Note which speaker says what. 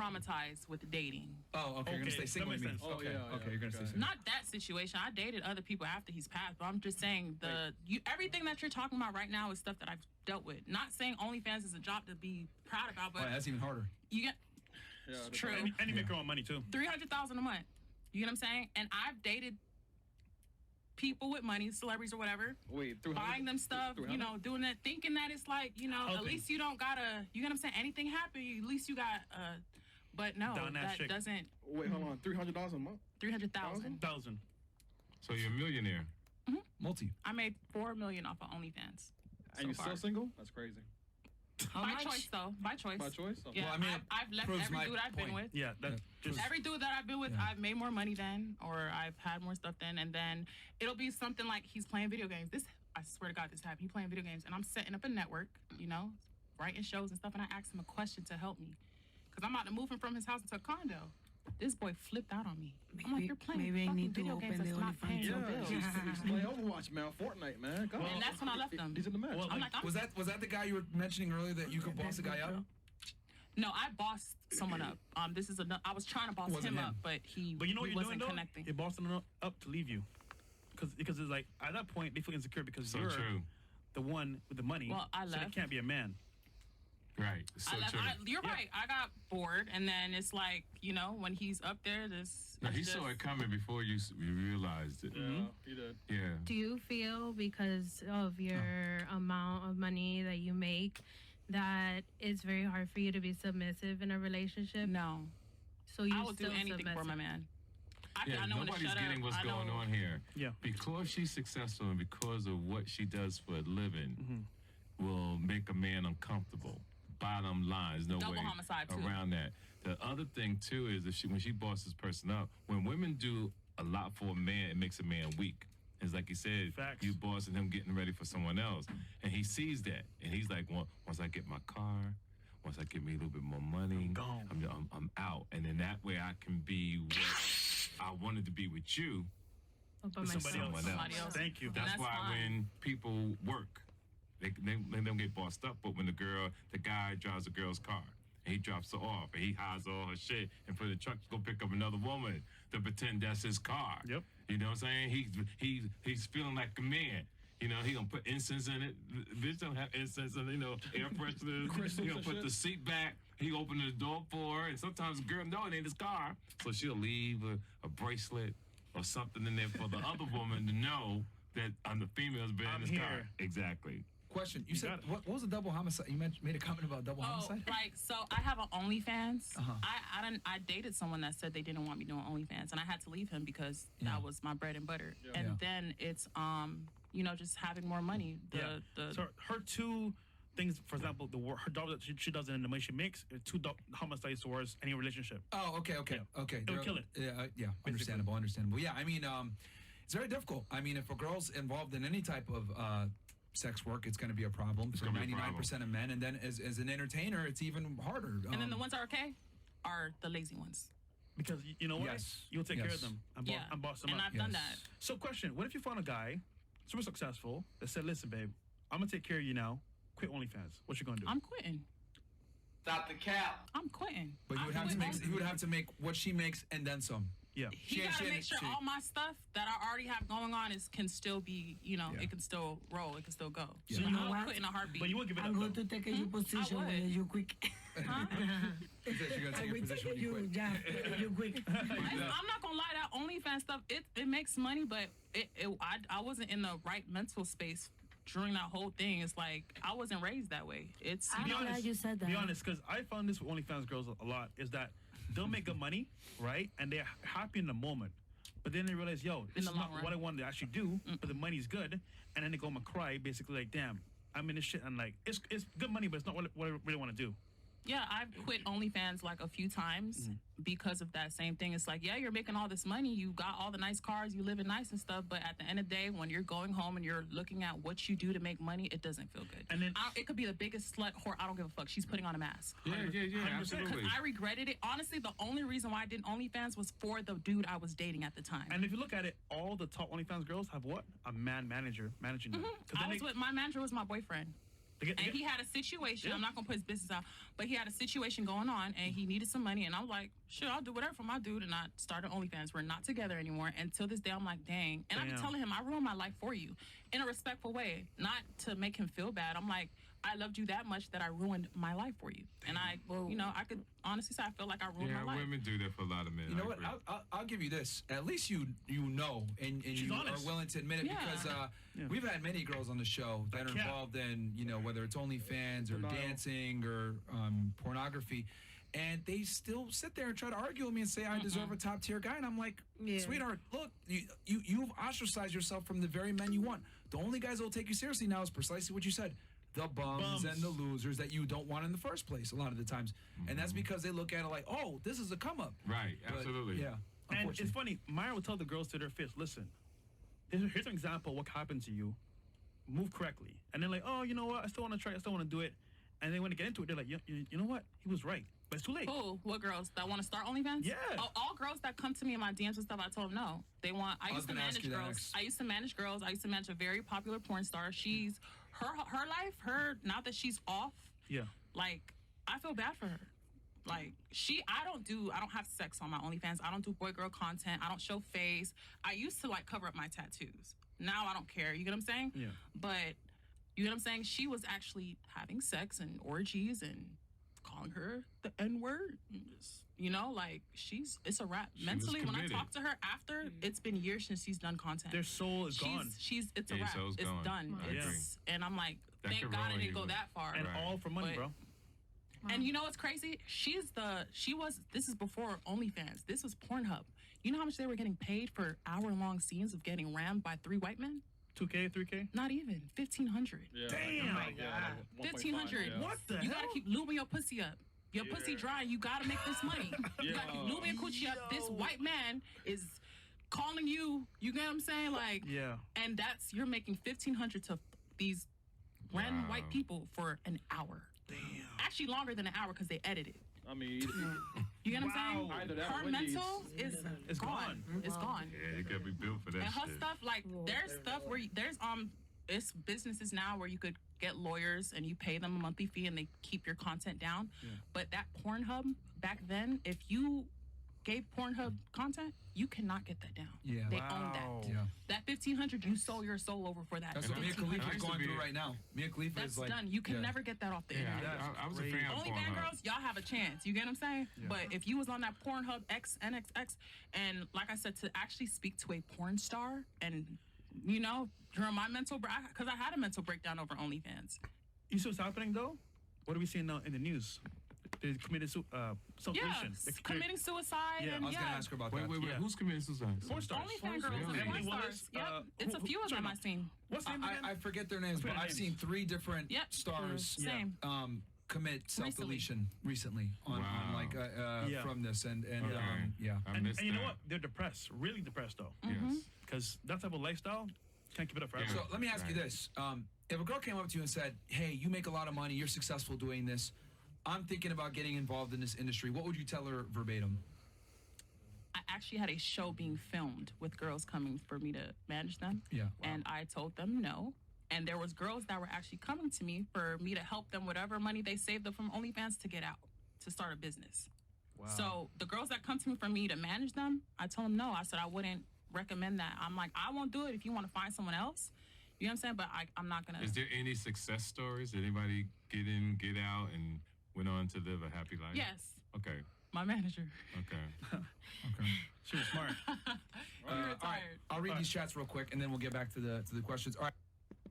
Speaker 1: traumatized with dating.
Speaker 2: Oh, okay. You're gonna stay single with me. Okay, you're gonna stay single.
Speaker 1: Not that situation. I dated other people after he's passed, but I'm just saying everything that you're talking about right now is stuff that I've dealt with. Not saying OnlyFans is a job to be proud about, but
Speaker 2: that's even harder.
Speaker 1: You get true,
Speaker 3: and you make your own money too.
Speaker 1: $300,000 a month. You get what I'm saying? And I've dated people with money, celebrities or whatever.
Speaker 4: Wait,
Speaker 1: buying them stuff, you know, doing that, thinking that it's like, you know, at least you don't gotta. You get what I'm saying? Anything happen, at least you got. But no, that doesn't.
Speaker 4: Wait, hold on. $300 a month.
Speaker 1: 300,000.
Speaker 5: So you're a millionaire.
Speaker 1: Mm-hmm.
Speaker 2: Multi.
Speaker 1: I made $4 million off of OnlyFans.
Speaker 4: And you're still single? That's crazy.
Speaker 1: By choice, though. By choice.
Speaker 4: By choice?
Speaker 1: Okay. Yeah, well, I've left every dude I've been with.
Speaker 3: Yeah,
Speaker 1: every dude that I've been with, I've made more money then, or I've had more stuff then, and then it'll be something like he's playing video games. I swear to God, this happened. He's playing video games, and I'm setting up a network, you know, writing shows and stuff, and I asked him a question to help me, because I'm about to move him from his house into a condo. This boy flipped out on me. I'm like, you're playing fucking video games that's not paying your bills.
Speaker 4: Play Overwatch, man. Fortnite, man. Come on.
Speaker 1: And that's when I left him.
Speaker 4: He's in the match.
Speaker 1: Well, I'm like,
Speaker 2: was that the guy you were mentioning earlier that you could boss a guy up?
Speaker 1: No, I bossed someone up. I was trying to boss him up, but he
Speaker 3: you know what you're
Speaker 1: wasn't
Speaker 3: doing,
Speaker 1: connecting.
Speaker 3: You're bossing them up to leave you, because it's like at that point they feel insecure because you're the one with the money.
Speaker 1: Well, I left.
Speaker 3: So they can't be a man.
Speaker 5: Right. So
Speaker 1: you're right. I got bored, and then it's like, you know, when he's up there,
Speaker 5: he saw it coming before you realized it.
Speaker 4: Yeah, he did.
Speaker 5: Yeah.
Speaker 6: Do you feel because of your amount of money that you make that it's very hard for you to be submissive in a relationship?
Speaker 1: No.
Speaker 6: So you
Speaker 1: I will do anything for my man. I know
Speaker 5: nobody's getting what's going on here.
Speaker 3: Yeah.
Speaker 5: Because she's successful and because of what she does for a living will make a man uncomfortable. Bottom line, there's no way around that. The other thing too is when she bosses person up, when women do a lot for a man, it makes a man weak. It's like you said, you bossing him getting ready for someone else, and he sees that, and he's like, well, once I get my car, once I get me a little bit more money, I'm out, and then that way I can be what I wanted to be with you,
Speaker 3: with somebody else. Thank you.
Speaker 5: That's why when people work, they don't get bossed up, but when the guy drives a girl's car and he drops her off and he hides all her shit and put in the truck to go pick up another woman to pretend that's his car.
Speaker 3: Yep.
Speaker 5: You know what I'm saying? He's feeling like a man. You know, he gonna put incense in it. Bitch don't have incense in it, you know, air fresheners. He gonna put the seat back. He open the door for her, and sometimes the girl know it ain't his car, so she'll leave a bracelet or something in there for the other woman to know that the female's been in his car. Exactly.
Speaker 2: Question. You said, what was a double homicide? You made a comment about double homicide?
Speaker 1: So I have an OnlyFans. I dated someone that said they didn't want me doing OnlyFans, and I had to leave him because that was my bread and butter. Yeah. And then it's you know, just having more money.
Speaker 3: So her two things, for example, her job that she does and the money she makes, are two homicides towards any relationship.
Speaker 2: Oh, okay.
Speaker 3: It would kill it.
Speaker 2: Yeah, understandable. Yeah, I mean, it's very difficult. I mean, if a girl's involved in any type of sex work, it's going to be a problem. So 99% of men, and then as an entertainer, it's even harder.
Speaker 1: And then the ones that are okay are the lazy ones.
Speaker 3: Because you know what? You'll take care of them. I'm bossing them
Speaker 1: up. And I've done that.
Speaker 3: So question, what if you found a guy, super successful, that said, listen, babe, I'm going to take care of you now. Quit OnlyFans. What you going to do?
Speaker 1: I'm quitting.
Speaker 7: Stop the cap.
Speaker 1: I'm quitting.
Speaker 2: But you would have to make what she makes and then some.
Speaker 3: Yeah.
Speaker 1: He got to make sure all my stuff that I already have going on can still be, you know, it can still roll, it can still go.
Speaker 6: Yeah. So you know what?
Speaker 1: Quit in a heartbeat.
Speaker 3: But you would give it up.
Speaker 6: I'm going to take your position when you quick.
Speaker 1: Huh?
Speaker 2: I will take you,
Speaker 6: you quick.
Speaker 1: I'm not going to lie, that OnlyFans stuff, it makes money, but I wasn't in the right mental space during that whole thing. It's like I wasn't raised that way.
Speaker 6: I'm glad you said that.
Speaker 3: Be honest, because I found this with OnlyFans girls a lot, is that they'll make good money, right? And they're happy in the moment. But then they realize, yo, this is not what I wanted to actually do, but the money's good. And then they go and cry, basically like, damn, I'm in this shit. And like, it's good money, but it's not what I really want to do.
Speaker 1: Yeah, I've quit OnlyFans like a few times because of that same thing. It's like, yeah, you're making all this money, you got all the nice cars, you living nice and stuff, but at the end of the day, when you're going home and you're looking at what you do to make money, it doesn't feel good. And then it could be the biggest slut whore. I don't give a fuck. She's putting on a mask.
Speaker 5: Yeah, absolutely.
Speaker 1: Because I regretted it. Honestly, the only reason why I did OnlyFans was for the dude I was dating at the time.
Speaker 3: And if you look at it, all the top OnlyFans girls have what? A man manager managing them.
Speaker 1: My manager was my boyfriend. And he had a situation. I'm not gonna put his business out, but he had a situation going on, and he needed some money. And I'm like, sure, I'll do whatever for my dude. And I started OnlyFans. We're not together anymore. And till this day, I'm like, dang. And I've been telling him, I ruined my life for you, in a respectful way, not to make him feel bad. I'm like, I loved you that much that I ruined my life for you. And I could honestly say I feel like I ruined my life.
Speaker 5: Yeah, women do that for a lot of men.
Speaker 2: You know what? I'll give you this. At least you know, and you
Speaker 3: honest.
Speaker 2: are willing to admit it, because we've had many girls on the show that are involved in, whether it's OnlyFans or dancing or pornography, and they still sit there and try to argue with me and say I deserve a top tier guy, and I'm like, sweetheart, look, you've ostracized yourself from the very men you want. The only guys that will take you seriously now is precisely what you said. The bums and the losers that you don't want in the first place a lot of the times. And that's because they look at it like, oh, this is a come up.
Speaker 5: Right, absolutely.
Speaker 2: Yeah.
Speaker 3: And it's funny, Myron would tell the girls to their face, listen, here's an example of what happened to you. Move correctly. And they're like, oh, you know what? I still want to try. I still want to do it. And then when they get into it, they're like, you know what? He was right. But it's too late.
Speaker 1: Oh, what girls that want to start OnlyFans?
Speaker 3: Yeah.
Speaker 1: All girls that come to me in my DMs and stuff, I told them no. They want. I used to manage girls. I used to manage girls. I used to manage a very popular porn star. She's her life. Now that she's off.
Speaker 3: Yeah.
Speaker 1: Like, I feel bad for her. Like, I don't have sex on my OnlyFans. I don't do boy girl content. I don't show face. I used to cover up my tattoos. Now I don't care. You get what I'm saying?
Speaker 3: Yeah.
Speaker 1: But you get what I'm saying? She was actually having sex and orgies and calling her the N-word. It's a wrap. Mentally, when I talk to her after, it's been years since she's done content.
Speaker 3: Their soul is gone.
Speaker 1: It's a wrap. It's done. And I'm like, thank God it didn't go that far.
Speaker 3: And all for money, bro.
Speaker 1: And you know what's crazy? This is before OnlyFans. This was Pornhub. You know how much they were getting paid for hour-long scenes of getting rammed by 3 white men?
Speaker 3: $2K, $3K?
Speaker 1: Not even. $1,500.
Speaker 4: Yeah,
Speaker 3: damn.
Speaker 1: $1,500.
Speaker 3: What the hell?
Speaker 1: You gotta keep lubing your pussy up. Your pussy dry. You gotta make this money. You gotta keep lubing your coochie up. This white man is calling you. You get what I'm saying? Like, and you're making $1,500 to these random white people for an hour.
Speaker 3: Damn.
Speaker 1: Actually, longer than an hour because they edit it.
Speaker 4: I mean,
Speaker 1: you get what I'm saying?
Speaker 4: Either that
Speaker 1: her
Speaker 4: or
Speaker 1: mental is gone. It's gone.
Speaker 5: Yeah, you gotta be built for that.
Speaker 1: And her
Speaker 5: shit.
Speaker 1: stuff, there's stuff where it's businesses now where you could get lawyers and you pay them a monthly fee and they keep your content down. Yeah. But that Pornhub back then, if you gave Pornhub content, you cannot get that down. Yeah. They own that. Yeah. That $1,500, you sold your soul over for that.
Speaker 2: That's what Mia Khalifa is going through right now. Mia Khalifa is like,
Speaker 1: done. You can never get that off the internet.
Speaker 5: I was a fan of
Speaker 1: OnlyFans girls, y'all have a chance. You get what I'm saying? Yeah. But if you was on that Pornhub XNXX, and like I said, to actually speak to a porn star and, during my mental because I had a mental breakdown over OnlyFans.
Speaker 3: You see what's happening though? What are we seeing now in the news? They committed self-mutilation.
Speaker 1: Yeah, committing suicide.
Speaker 2: Yeah, I was going to ask her about that.
Speaker 5: Wait. Who's committing suicide?
Speaker 3: Porn stars.
Speaker 1: OnlyFans girls and porn stars. Yep. It's a few of them I've seen.
Speaker 3: What's the name again?
Speaker 2: I forget their names, but I've seen 3 different stars commit self-deletion recently on from this. And you
Speaker 3: know what? They're depressed. Really depressed, though.
Speaker 5: Yes.
Speaker 3: Because that type of lifestyle can't keep it up forever.
Speaker 2: So let me ask you this. If a girl came up to you and said, hey, you make a lot of money, you're successful doing this, I'm thinking about getting involved in this industry, what would you tell her verbatim?
Speaker 1: I actually had a show being filmed with girls coming for me to manage them.
Speaker 2: Yeah. Wow.
Speaker 1: And I told them no. And there was girls that were actually coming to me for me to help them whatever money they saved up from OnlyFans to get out, to start a business. Wow. So the girls that come to me for me to manage them, I told them no. I said I wouldn't recommend that. I'm like, I won't do it if you want to find someone else. You know what I'm saying? But I'm not going to.
Speaker 5: Is there any success stories? Did anybody get in, get out, and went on to live a happy life?
Speaker 1: Yes.
Speaker 5: Okay.
Speaker 1: My manager.
Speaker 5: Okay.
Speaker 3: She was smart.
Speaker 1: You're retired.
Speaker 2: I'll read these chats real quick, and then we'll get back to the questions. All right.